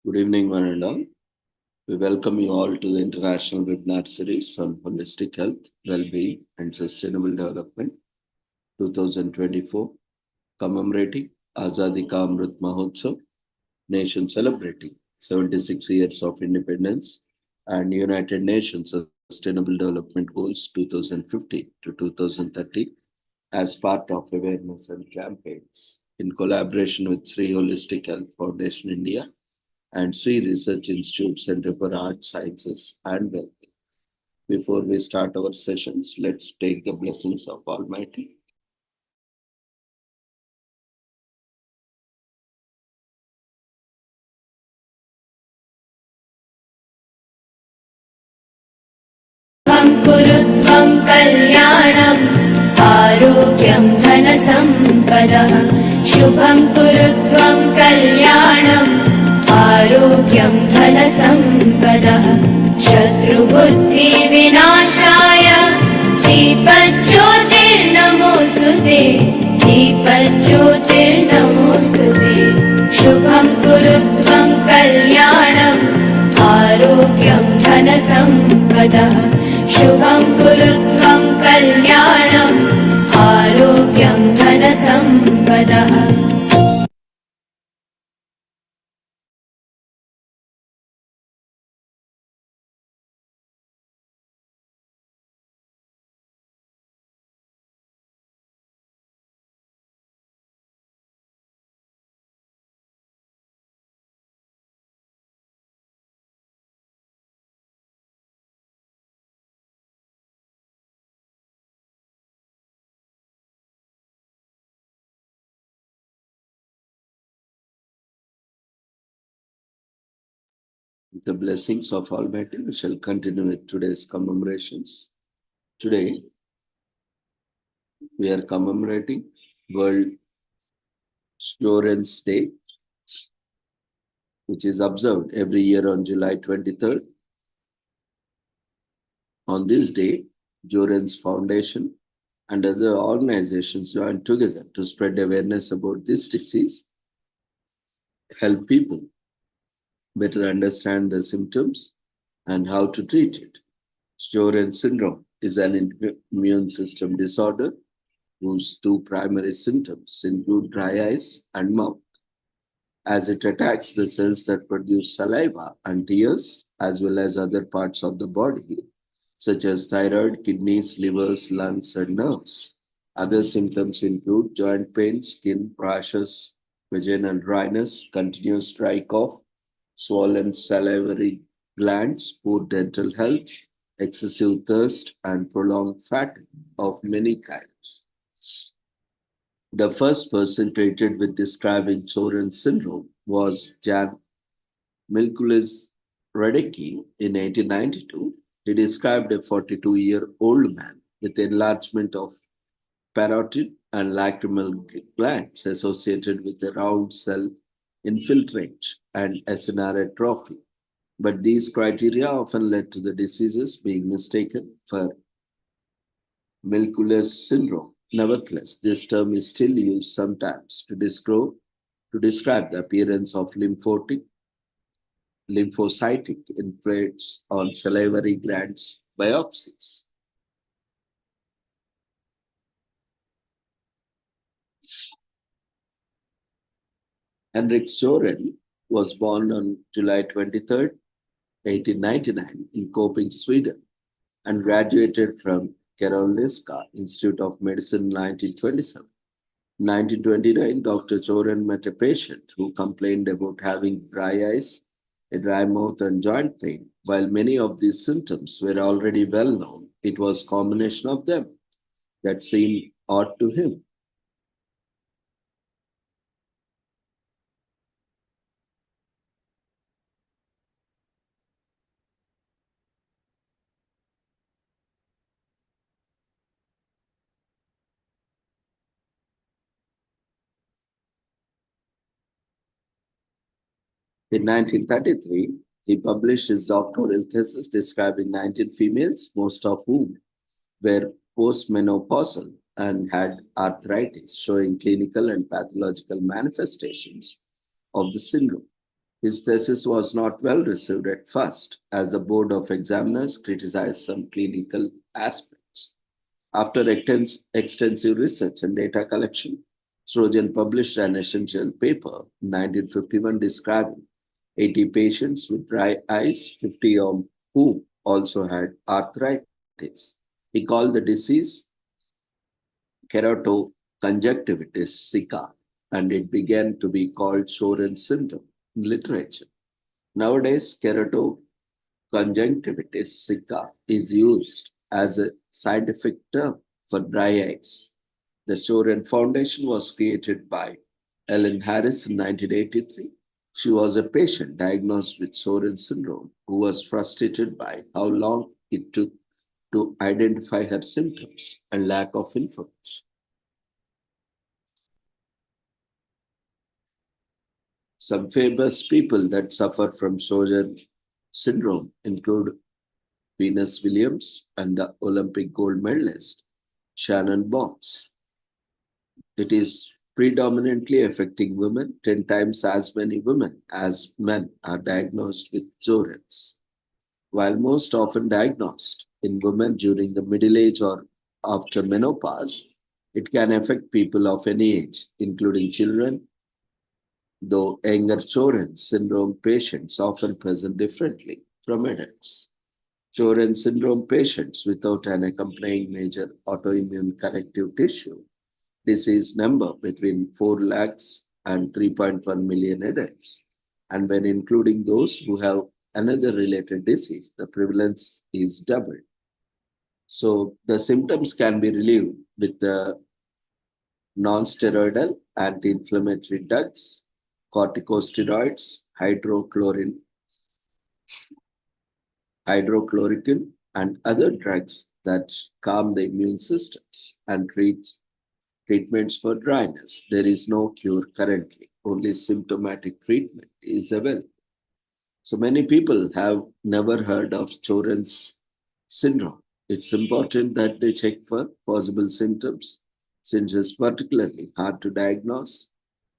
Good evening, one and all. We welcome you all to the International Webinar Series on Holistic Health, Well-being and Sustainable Development 2024, commemorating Azadi Ka Amrit Mahotsav, nation celebrating 76 years of independence and United Nations Sustainable Development Goals 2050 to 2030 as part of awareness and campaigns in collaboration with Sri Holistic Health Foundation India and Sri Research Institute Center for Art Sciences and Wellbeing. Before we start our sessions, let's take the blessings of Almighty. कुरुत्वं कल्याणम् आरोग्यं धनसम्पदः शुभं कुरुत्वं कल्याणम् आरोग्यं धनसम्पदः शत्रुबुद्धिविनाशाय दीपज्योतिर्नमोऽस्तुते दीपज्योतिर्नमोऽस्तुते शुभं कुरुत्वं कल्याणम् आरोग्यं धनसम्पदः शुभं कुरुत्वं कल्याणम् आरोग्यं धनसम्पदः With the blessings of Almighty, we shall continue with today's commemorations. Today, we are commemorating World Children's Day, which is observed every year on July 23rd. On this day, Joren's Foundation and other organizations join together to spread awareness about this disease, help people better understand the symptoms and how to treat it. Sjögren's syndrome is an immune system disorder whose two primary symptoms include dry eyes and mouth, as it attacks the cells that produce saliva and tears, as well as other parts of the body, such as thyroid, kidneys, livers, lungs, and nerves. Other symptoms include joint pain, skin rashes, vaginal dryness, continuous dry cough, swollen salivary glands, poor dental health, excessive thirst, and prolonged fatigue of many kinds. The first person credited with describing Sjögren's syndrome was Jan Milkulis Radecki in 1892. He described a 42-year-old man with enlargement of parotid and lacrimal glands associated with a round cell infiltrate and acinar atrophy. But these criteria often led to the diseases being mistaken for Milkulis syndrome. Nevertheless, this term is still used sometimes to describe the appearance of lymphocytic infiltrates on salivary glands biopsies. Henrik Sjögren was born on July 23rd, 1899 in Köping, Sweden, and graduated from Karolinska Institute of Medicine in 1927. In 1929, Dr. Sjögren met a patient who complained about having dry eyes, a dry mouth, and joint pain. While many of these symptoms were already well known, it was a combination of them that seemed odd to him. In 1933, he published his doctoral thesis describing 19 females, most of whom were postmenopausal and had arthritis, showing clinical and pathological manifestations of the syndrome. His thesis was not well received at first, as the board of examiners criticized some clinical aspects. After extensive research and data collection, Strojan published an essential paper in 1951 describing 80 patients with dry eyes, 50 of whom also had arthritis. He called the disease keratoconjunctivitis sicca, and it began to be called Sjögren's syndrome in literature. Nowadays, keratoconjunctivitis sicca is used as a scientific term for dry eyes. The Sjögren Foundation was created by Ellen Harris in 1983. She was a patient diagnosed with Sjögren's syndrome who was frustrated by how long it took to identify her symptoms and lack of information. Some famous people that suffer from Sjögren syndrome include Venus Williams and the Olympic gold medalist Shannon Box. It is predominantly affecting women. 10 times as many women as men are diagnosed with Sjögren's. While most often diagnosed in women during the middle age or after menopause, it can affect people of any age, including children, though younger Sjögren's syndrome patients often present differently from adults. Sjögren's syndrome patients without an accompanying major autoimmune connective tissue disease number between 4 lakhs and 3.1 million adults. And when including those who have another related disease, the prevalence is doubled. So the symptoms can be relieved with the non-steroidal anti-inflammatory drugs, corticosteroids, hydrochloroquine, and other drugs that calm the immune systems and treatments for dryness. There is no cure currently, only symptomatic treatment is available. So many people have never heard of Sjögren's syndrome. It's important that they check for possible symptoms since it's particularly hard to diagnose.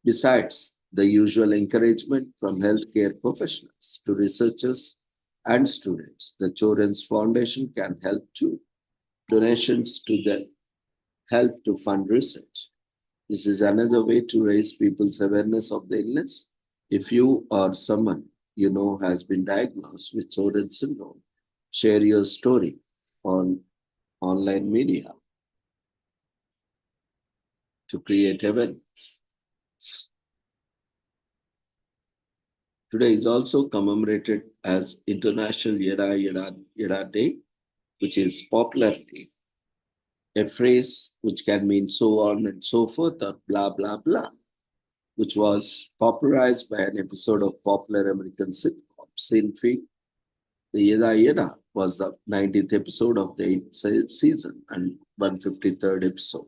Besides the usual encouragement from healthcare professionals to researchers and students, the Sjögren's Foundation can help too. Donations to the help to fund research. This is another way to raise people's awareness of the illness. If you or someone you know has been diagnosed with Sjögren's syndrome, share your story on online media to create awareness. Today is also commemorated as International Yada Yada Yada Day, which is popularity, a phrase which can mean so on and so forth or blah blah blah, which was popularized by an episode of popular American sitcom Seinfeld. The Yada Yada was the 90th episode of the 8th season and 153rd episode.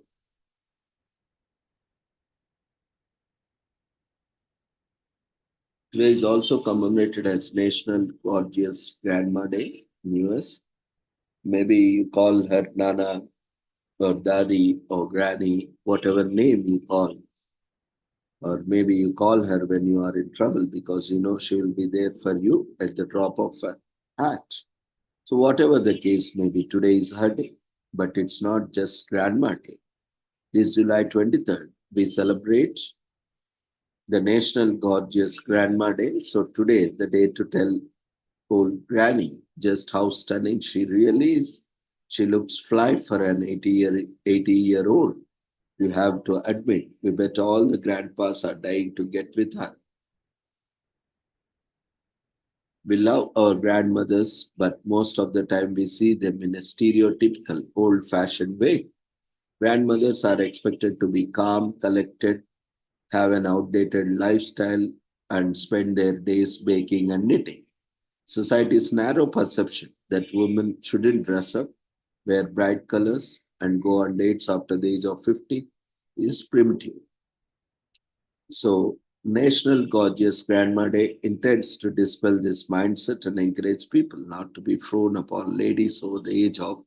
Today is also commemorated as National Gorgeous Grandma Day in US. Maybe you call her Nana or Daddy or Granny, whatever name you call. Or maybe you call her when you are in trouble because you know she will be there for you at the drop of a hat. So whatever the case may be, today is her day. But it's not just Grandma Day. This July 23rd, we celebrate the National Gorgeous Grandma Day. So today, the day to tell old Granny just how stunning she really is. She looks fly for an 80-year-old. You have to admit, we bet all the grandpas are dying to get with her. We love our grandmothers, but most of the time we see them in a stereotypical, old-fashioned way. Grandmothers are expected to be calm, collected, have an outdated lifestyle, and spend their days baking and knitting. Society's narrow perception that women shouldn't dress up, wear bright colors, and go on dates after the age of 50 is primitive. So, National Gorgeous Grandma Day intends to dispel this mindset and encourage people not to be frowned upon ladies over the age of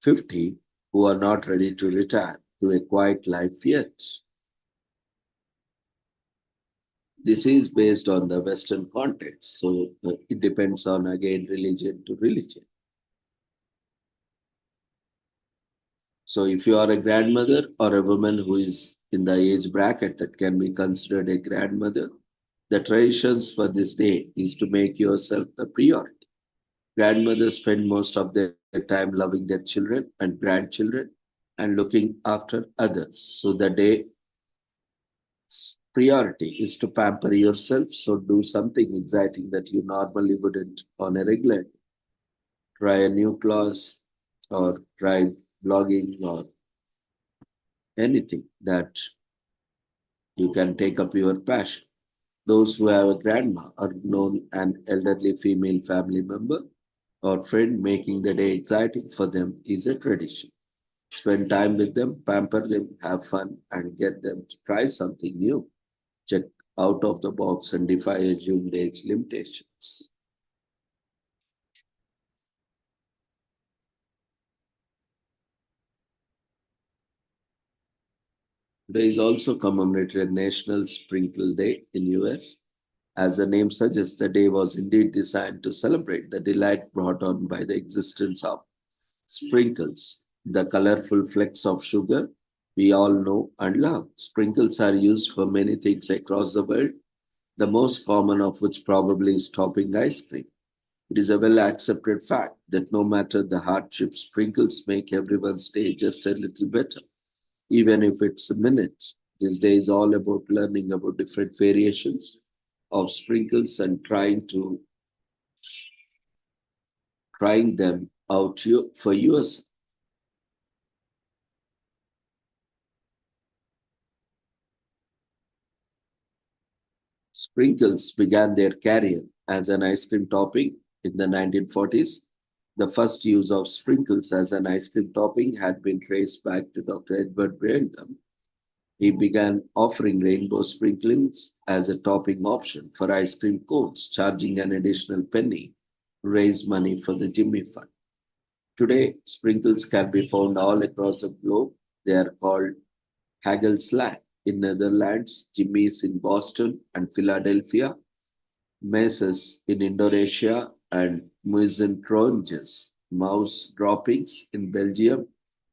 50 who are not ready to retire to a quiet life yet. This is based on the Western context, so it depends on again religion to religion. So if you are a grandmother or a woman who is in the age bracket that can be considered a grandmother, the traditions for this day is to make yourself the priority. Grandmothers spend most of their time loving their children and grandchildren and looking after others. So the day's priority is to pamper yourself. So do something exciting that you normally wouldn't on a regular. Try a new class or try blogging or anything that you can take up your passion. Those who have a grandma or known an elderly female family member or friend, making the day exciting for them is a tradition. Spend time with them, pamper them, have fun, and get them to try something new. Check out of the box and defy assumed age limitations. Today is also commemorated as National Sprinkle Day in US. As the name suggests, the day was indeed designed to celebrate the delight brought on by the existence of sprinkles, the colorful flecks of sugar we all know and love. Sprinkles are used for many things across the world, the most common of which probably is topping ice cream. It is a well accepted fact that no matter the hardship, sprinkles make everyone's day just a little better, even if it's a minute. This day is all about learning about different variations of sprinkles and trying them out for yourself. Sprinkles began their career as an ice cream topping in the 1940s. The first use of sprinkles as an ice cream topping had been traced back to Dr. Edward Birmingham. He began offering rainbow sprinklings as a topping option for ice cream cones, charging an additional penny to raise money for the Jimmy Fund. Today, sprinkles can be found all across the globe. They are called Hagelslag in Netherlands, Jimmy's in Boston and Philadelphia, Messes in Indonesia, and Muizentronjes, mouse droppings in Belgium.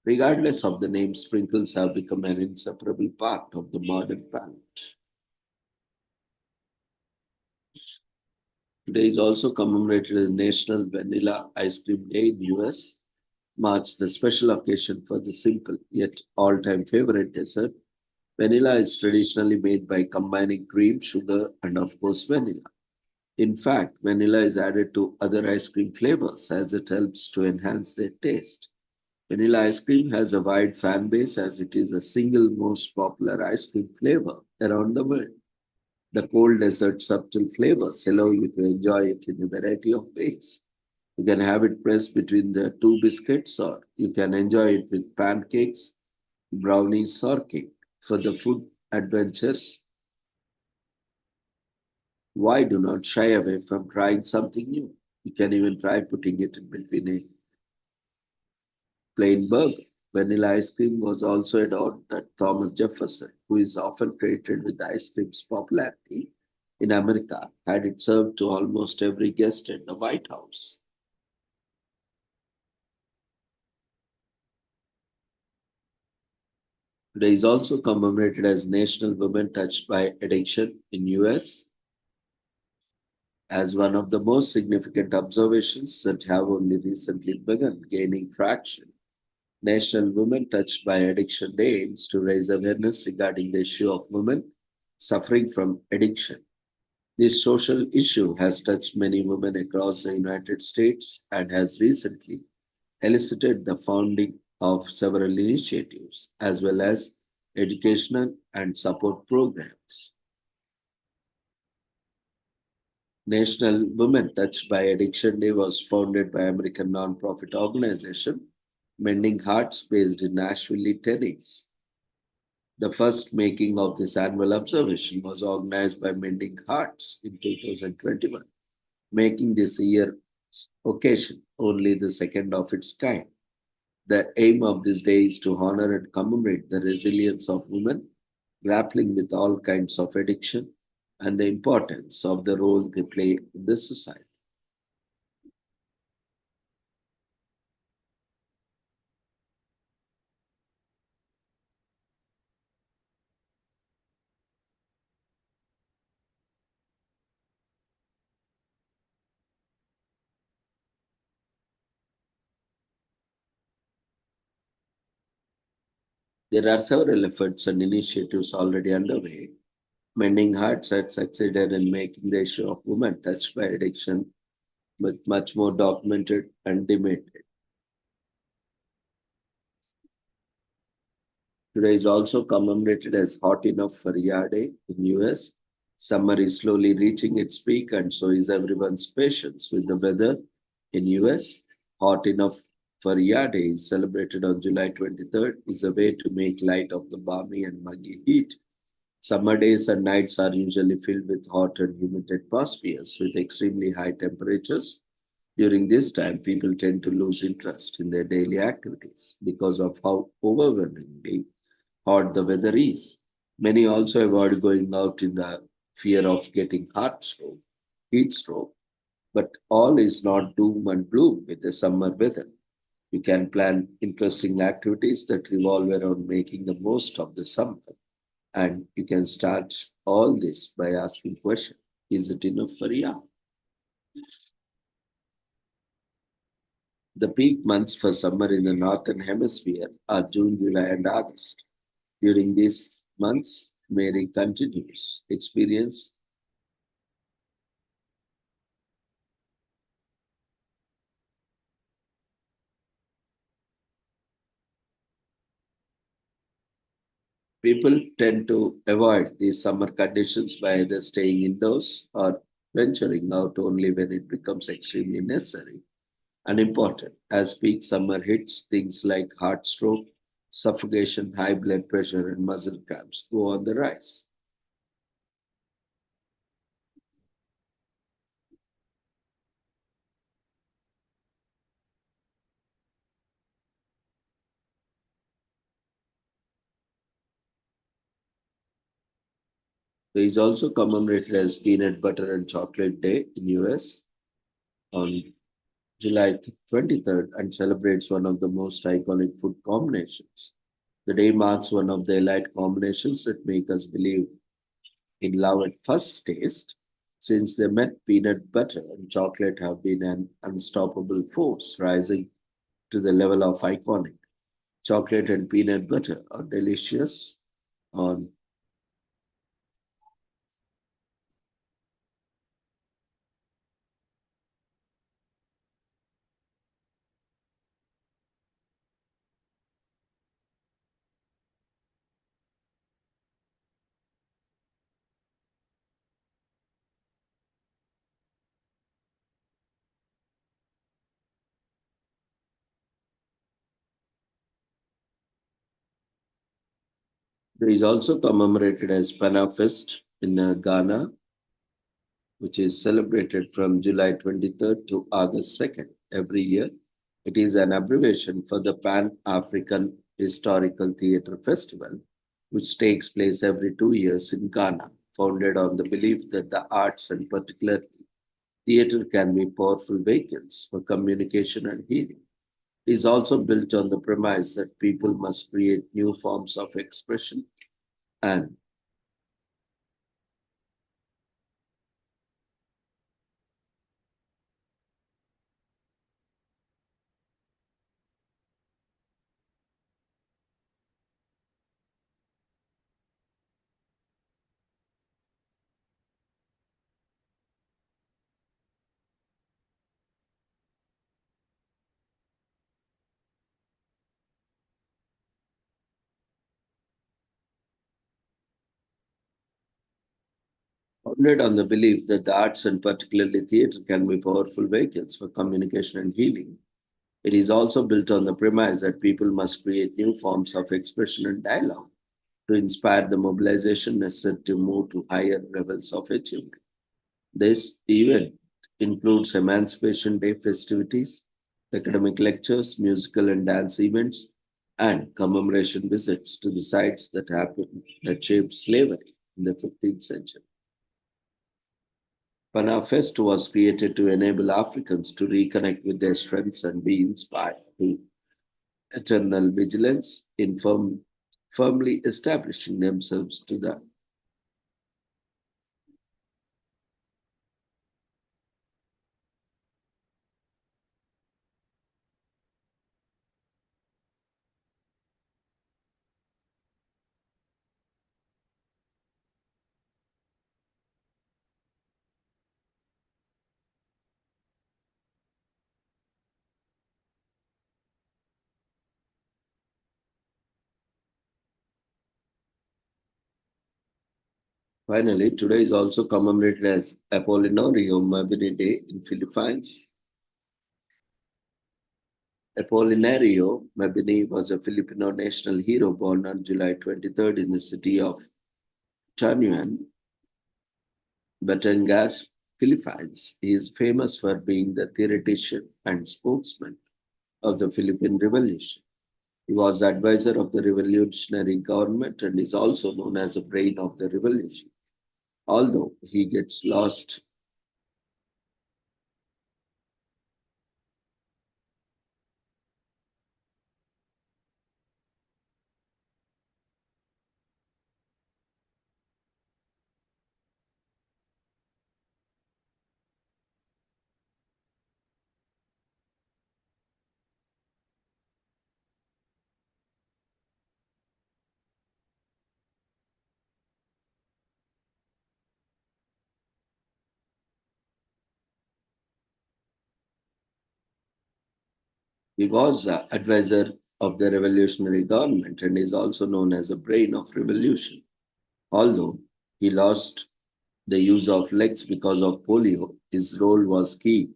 Regardless of the name, sprinkles have become an inseparable part of the modern palate. Today is also commemorated as National Vanilla Ice Cream Day in US, marks the special occasion for the simple yet all-time favorite dessert. Vanilla is traditionally made by combining cream, sugar, and of course vanilla. In fact, vanilla is added to other ice cream flavors as it helps to enhance their taste. Vanilla ice cream has a wide fan base as it is the single most popular ice cream flavor around the world. The cold desert subtle flavors allow you to enjoy it in a variety of ways. You can have it pressed between the two biscuits, or you can enjoy it with pancakes, brownies, or cake. For the food adventures, why do not shy away from trying something new? You can even try putting it in between a plain burger. Vanilla ice cream was also adored that Thomas Jefferson, who is often credited with ice cream's popularity in America, had it served to almost every guest at the White House. Today is also commemorated as National Women Touched by Addiction in US as one of the most significant observations that have only recently begun gaining traction. National Women Touched by Addiction Day aims to raise awareness regarding the issue of women suffering from addiction. This social issue has touched many women across the United States and has recently elicited the founding of several initiatives as well as educational and support programs. National Women Touched by Addiction Day was founded by American nonprofit organization Mending Hearts based in Nashville, Tennessee. The first making of this annual observation was organized by Mending Hearts in 2021, making this year's occasion only the second of its kind. The aim of this day is to honor and commemorate the resilience of women grappling with all kinds of addiction. and the importance of the role they play in the society. There are several efforts and initiatives already underway. Mending Hearts had succeeded in making the issue of women touched by addiction much more documented and debated. Today is also commemorated as Hot Enough for Ya Day in US. Summer is slowly reaching its peak, and so is everyone's patience with the weather in US. Hot Enough for Ya Day is celebrated on July 23rd is a way to make light of the balmy and muggy heat. Summer days and nights are usually filled with hot and humid atmospheres with extremely high temperatures. During this time, people tend to lose interest in their daily activities because of how overwhelmingly hot the weather is. Many also avoid going out in the fear of getting heat stroke, but all is not doom and gloom with the summer weather. You can plan interesting activities that revolve around making the most of the summer, and you can start all this by asking question: Is it enough for you? The peak months for summer in the northern hemisphere are June, July, and August. During these months, Mary continues experience. People tend to avoid these summer conditions by either staying indoors or venturing out only when it becomes extremely necessary and important. As peak summer hits, things like heart stroke, suffocation, high blood pressure, and muscle cramps go on the rise. It is also commemorated as Peanut Butter and Chocolate Day in US on July 23rd and celebrates one of the most iconic food combinations. The day marks one of the elite combinations that make us believe in love at first taste. Since they met, peanut butter and chocolate have been an unstoppable force, rising to the level of iconic. Chocolate and peanut butter are delicious on There is also commemorated as Panafest in Ghana, which is celebrated from July 23rd to August 2nd every year. It is an abbreviation for the Pan African Historical Theatre Festival, which takes place every 2 years in Ghana, founded on the belief that the arts and particularly theatre can be powerful vehicles for communication and healing. It is also built on the premise that people must create new forms of expression and founded on the belief that the arts and particularly theatre can be powerful vehicles for communication and healing. It is also built on the premise that people must create new forms of expression and dialogue to inspire the mobilization necessary to move to higher levels of achievement. This event includes Emancipation Day festivities, academic lectures, musical and dance events, and commemoration visits to the sites that happened that shaped slavery in the 15th century. Panafest was created to enable Africans to reconnect with their strengths and be inspired to eternal vigilance in firmly establishing themselves to the. Finally, today is also commemorated as Apollinario Mabini Day in Philippines. Apolinario Mabini was a Filipino national hero born on July 23rd in the city of Tanuan, Batangas, Philippines. He is famous for being the theoretician and spokesman of the Philippine Revolution. He was the advisor of the revolutionary government and is also known as the brain of the revolution. Although he gets lost. He was the advisor of the revolutionary government and is also known as the brain of revolution. Although he lost the use of legs because of polio, his role was key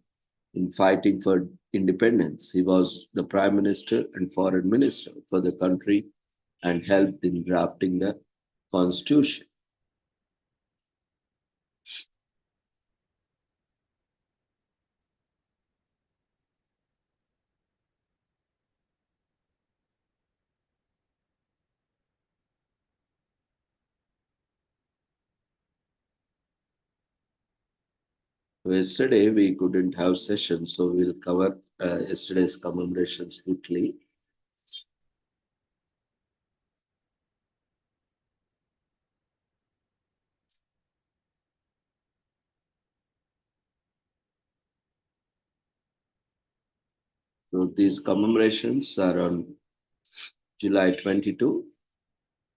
in fighting for independence. He was the prime minister and foreign minister for the country and helped in drafting the constitution. Yesterday we couldn't have sessions, so we'll cover yesterday's commemorations quickly. So these commemorations are on July 22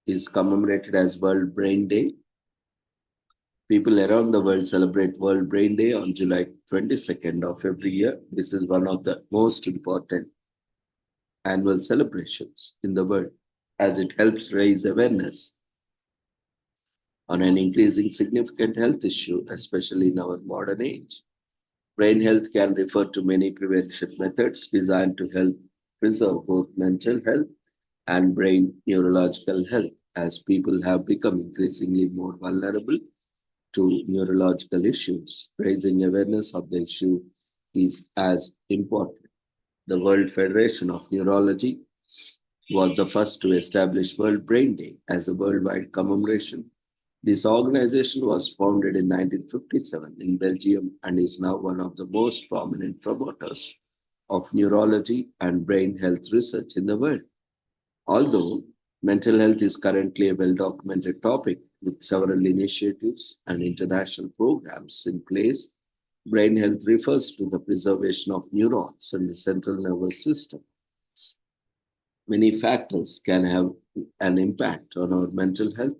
is commemorated as World Brain Day. People around the world celebrate World Brain Day on July 22nd of every year. This is one of the most important annual celebrations in the world as it helps raise awareness on an increasing significant health issue, especially in our modern age. Brain health can refer to many prevention methods designed to help preserve both mental health and brain neurological health as people have become increasingly more vulnerable to neurological issues. Raising awareness of the issue is as important. The World Federation of Neurology was the first to establish World Brain Day as a worldwide commemoration. This organization was founded in 1957 in Belgium and is now one of the most prominent promoters of neurology and brain health research in the world. Although mental health is currently a well documented topic with several initiatives and international programs in place, brain health refers to the preservation of neurons and the central nervous system. Many factors can have an impact on our mental health,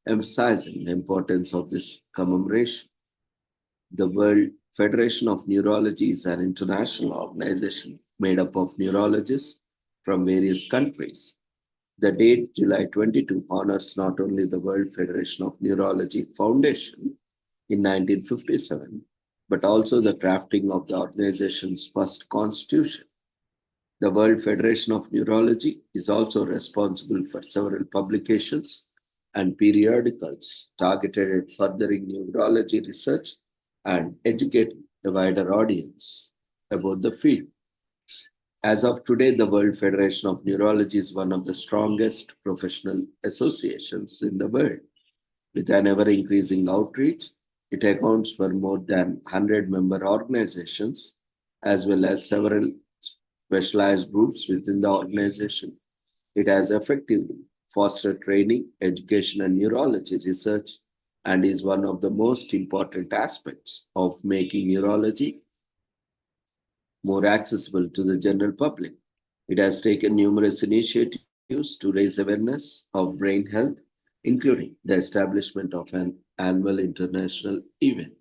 emphasizing the importance of this commemoration. The World Federation of Neurology is an international organization made up of neurologists from various countries. The date July 22 honors not only the World Federation of Neurology Foundation in 1957, but also the drafting of the organization's first constitution. The World Federation of Neurology is also responsible for several publications and periodicals targeted at furthering neurology research and educating a wider audience about the field. As of today, the World Federation of Neurology is one of the strongest professional associations in the world, with an ever increasing outreach It accounts for more than 100 member organizations as well as several specialized groups within the organization. It has effectively fostered training, education, and neurology research and is one of the most important aspects of making neurology more accessible to the general public. It has taken numerous initiatives to raise awareness of brain health, including the establishment of an annual international event.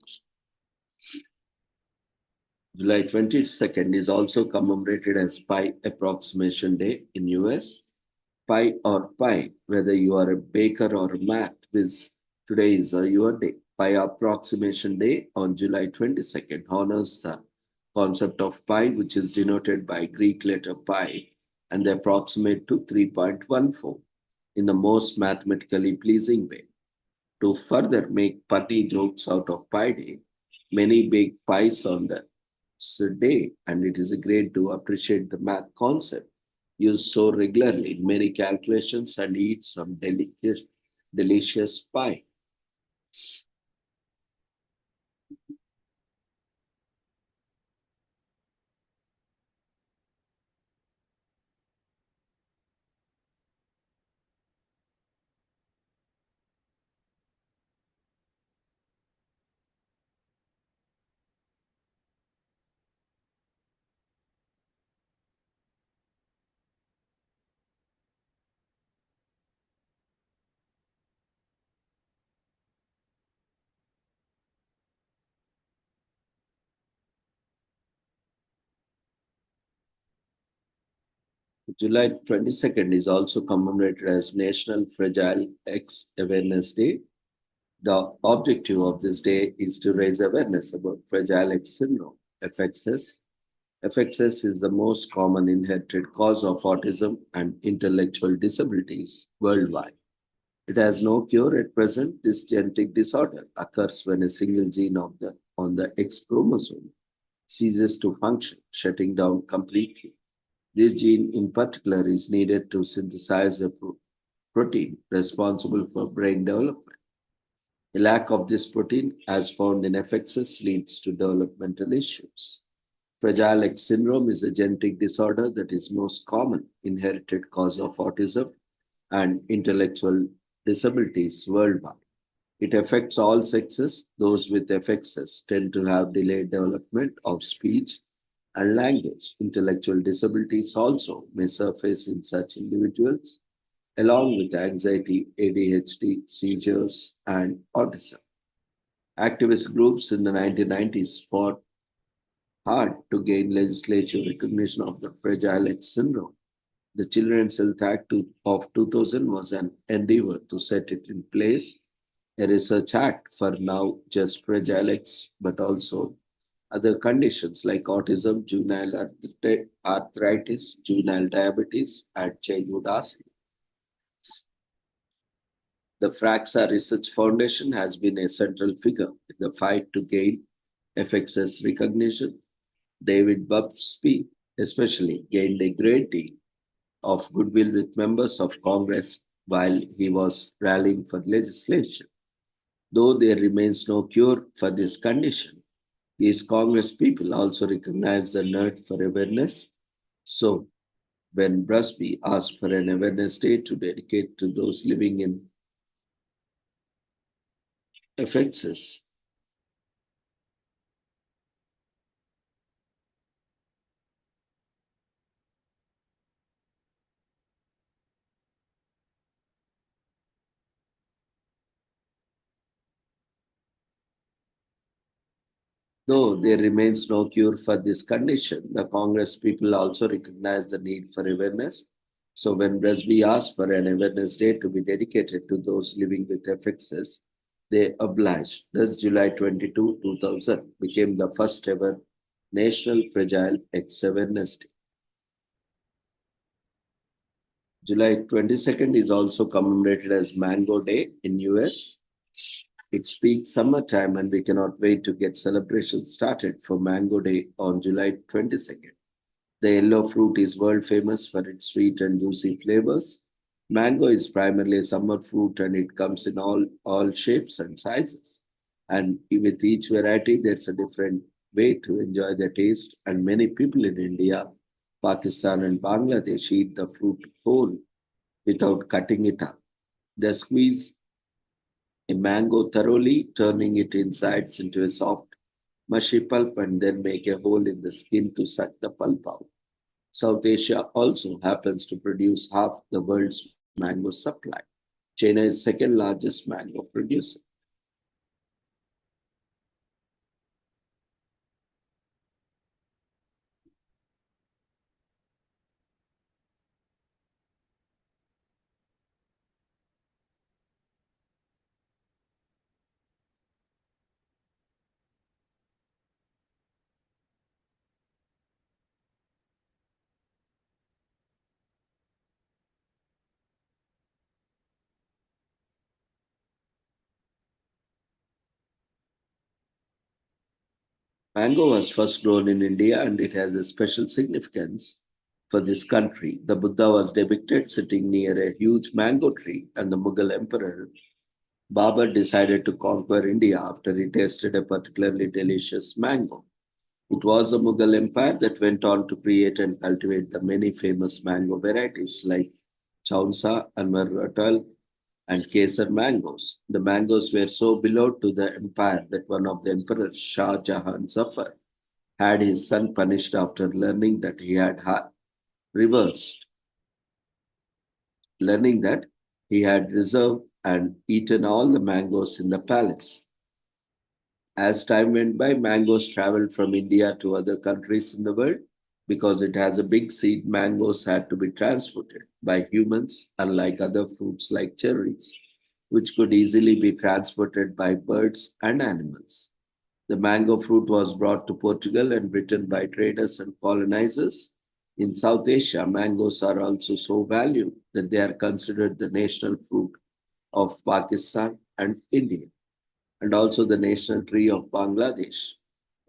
July 22nd is also commemorated as Pi Approximation Day in US. Pi or Pi, whether you are a baker or a math whiz, today is your day. Pi Approximation Day on July 22nd honors the concept of pi, which is denoted by Greek letter pi, and they approximate to 3.14 in the most mathematically pleasing way. To further make funny jokes out of Pi Day, many bake pies on the day, and it is great to appreciate the math concept used so regularly in many calculations and eat some delicious pie. July 22nd is also commemorated as National Fragile X Awareness Day. The objective of this day is to raise awareness about Fragile X syndrome, FXS. FXS is the most common inherited cause of autism and intellectual disabilities worldwide. It has no cure at present. This genetic disorder occurs when a single gene on the X chromosome ceases to function, shutting down completely. This gene in particular is needed to synthesize a protein responsible for brain development. A lack of this protein, as found in FXS, leads to developmental issues. Fragile X syndrome is a genetic disorder that is most common inherited cause of autism and intellectual disabilities worldwide. It affects all sexes. Those with FXS tend to have delayed development of speech and language. Intellectual disabilities also may surface in such individuals, along with anxiety, ADHD, seizures, and autism. Activist groups in the 1990s fought hard to gain legislative recognition of the Fragile X syndrome. The Children's Health Act of 2000 was an endeavor to set it in place, a research act for now just Fragile X, but also other conditions like autism, juvenile arthritis, juvenile diabetes, and childhood asthma. The FRAXA Research Foundation has been a central figure in the fight to gain FXS recognition. David Bubsby especially gained a great deal of goodwill with members of Congress while he was rallying for legislation. Though there remains no cure for this condition, these Congress people also recognize the need for awareness. So, when Busby asked for an awareness day to dedicate to those living in FXS, though there remains no cure for this condition, the Congress people also recognize the need for awareness. So when Busby asked for an awareness day to be dedicated to those living with FXS, they obliged. Thus, July 22, 2000 became the first ever National Fragile X Awareness Day. July 22nd is also commemorated as Mango Day in US. It's peak summertime and we cannot wait to get celebrations started for Mango Day on July 22nd. The yellow fruit is world famous for its sweet and juicy flavors. Mango is primarily a summer fruit and it comes in all shapes and sizes. And with each variety, there's a different way to enjoy the taste. And many people in India, Pakistan, and Bangladesh eat the fruit whole without cutting it up. They squeeze a mango thoroughly, turning it insides into a soft, mushy pulp, and then make a hole in the skin to suck the pulp out. South Asia also happens to produce half the world's mango supply. China is second largest mango producer. Mango was first grown in India and it has a special significance for this country. The Buddha was depicted sitting near a huge mango tree, and the Mughal emperor Babur decided to conquer India after he tasted a particularly delicious mango. It was the Mughal Empire that went on to create and cultivate the many famous mango varieties like Chaunsa, Anwar Ratal, and Kesar mangoes. The mangoes were so beloved to the empire that one of the emperors, Shah Jahan Zafar, had his son punished after reversed, learning that he had reserved and eaten all the mangoes in the palace. As time went by, mangoes traveled from India to other countries in the world. Because it has a big seed, mangoes had to be transported by humans, unlike other fruits like cherries, which could easily be transported by birds and animals. The mango fruit was brought to Portugal and Britain by traders and colonizers. In South Asia, mangoes are also so valued that they are considered the national fruit of Pakistan and India, and also the national tree of Bangladesh.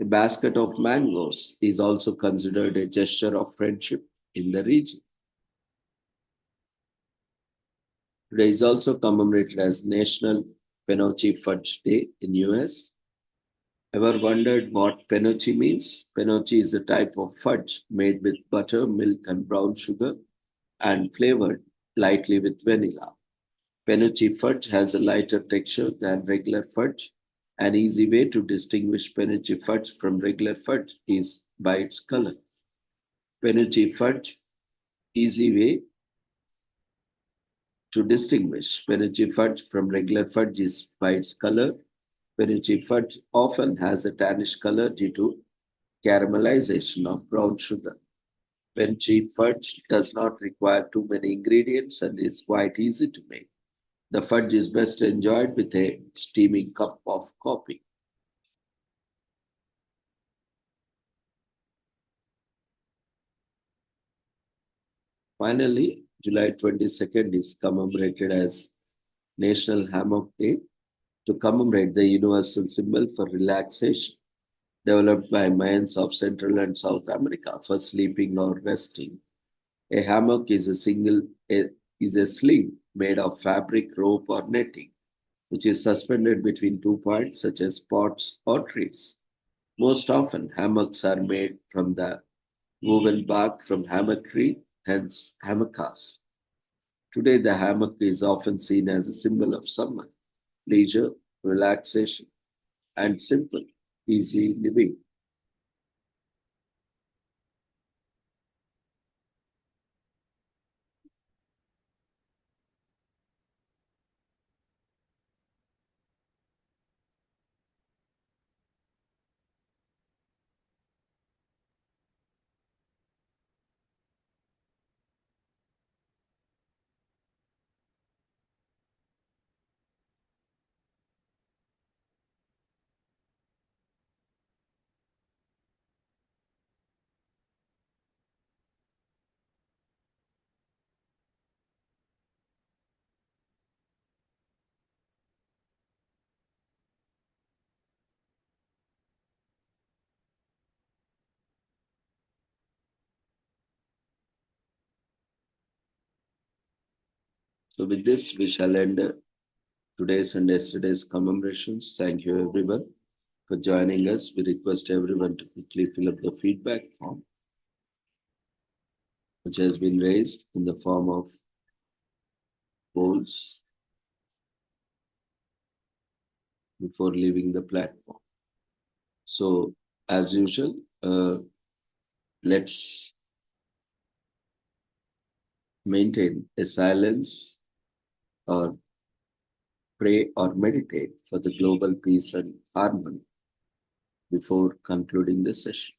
A basket of mangoes is also considered a gesture of friendship in the region. Today is also commemorated as National Penoche Fudge Day in US. Ever wondered what penoche means? Penoche is a type of fudge made with butter, milk, and brown sugar and flavored lightly with vanilla. Penoche fudge has a lighter texture than regular fudge. An easy way to distinguish Penoche fudge from regular fudge is by its color. Penoche fudge, easy way to distinguish Penoche fudge from regular fudge is by its color. Penoche fudge often has a tannish color due to caramelization of brown sugar. Penoche fudge does not require too many ingredients and is quite easy to make. The fudge is best enjoyed with a steaming cup of coffee. Finally, July 22nd is commemorated as National Hammock Day to commemorate the universal symbol for relaxation developed by Mayans of Central and South America for sleeping or resting. A hammock is a sling made of fabric, rope, or netting, which is suspended between 2 points such as pots or trees. Most often, hammocks are made from the woven bark from hammock tree, hence hammockas. Today, the hammock is often seen as a symbol of summer, leisure, relaxation, and simple, easy living. So, with this, we shall end today's and yesterday's commemorations. Thank you, everyone, for joining us. We request everyone to quickly fill up the feedback form, which has been raised in the form of polls before leaving the platform. So, as usual, let's maintain a silence or pray or meditate for the global peace and harmony before concluding the session.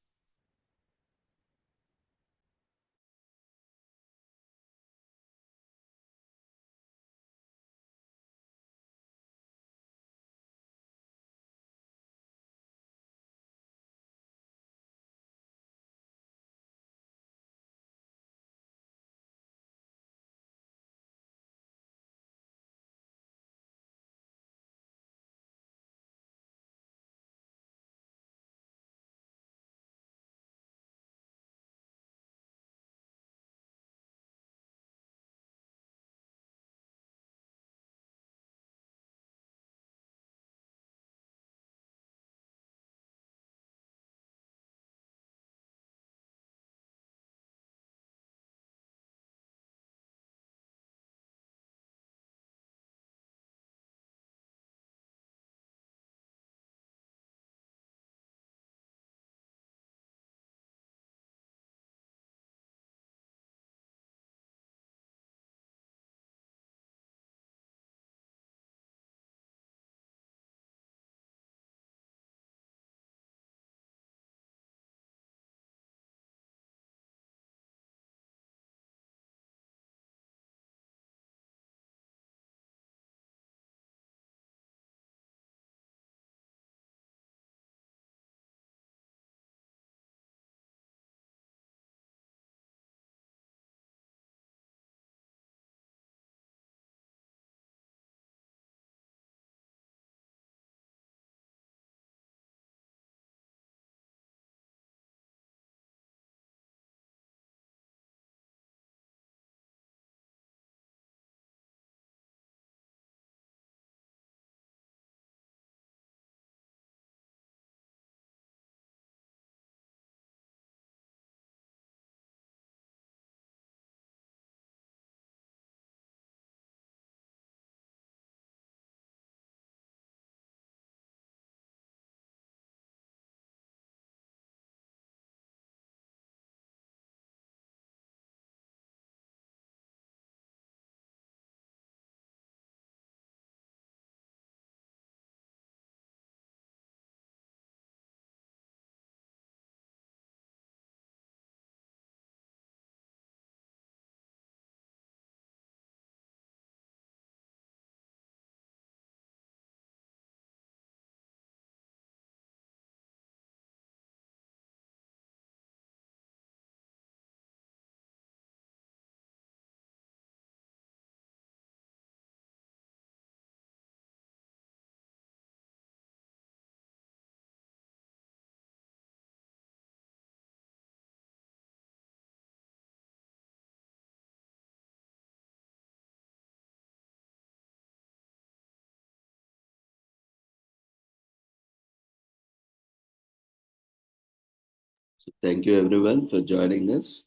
So thank you everyone for joining us.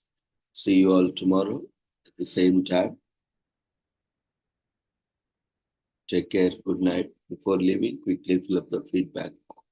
See you all tomorrow at the same time. Take care. Good night. Before leaving, quickly fill up the feedback form.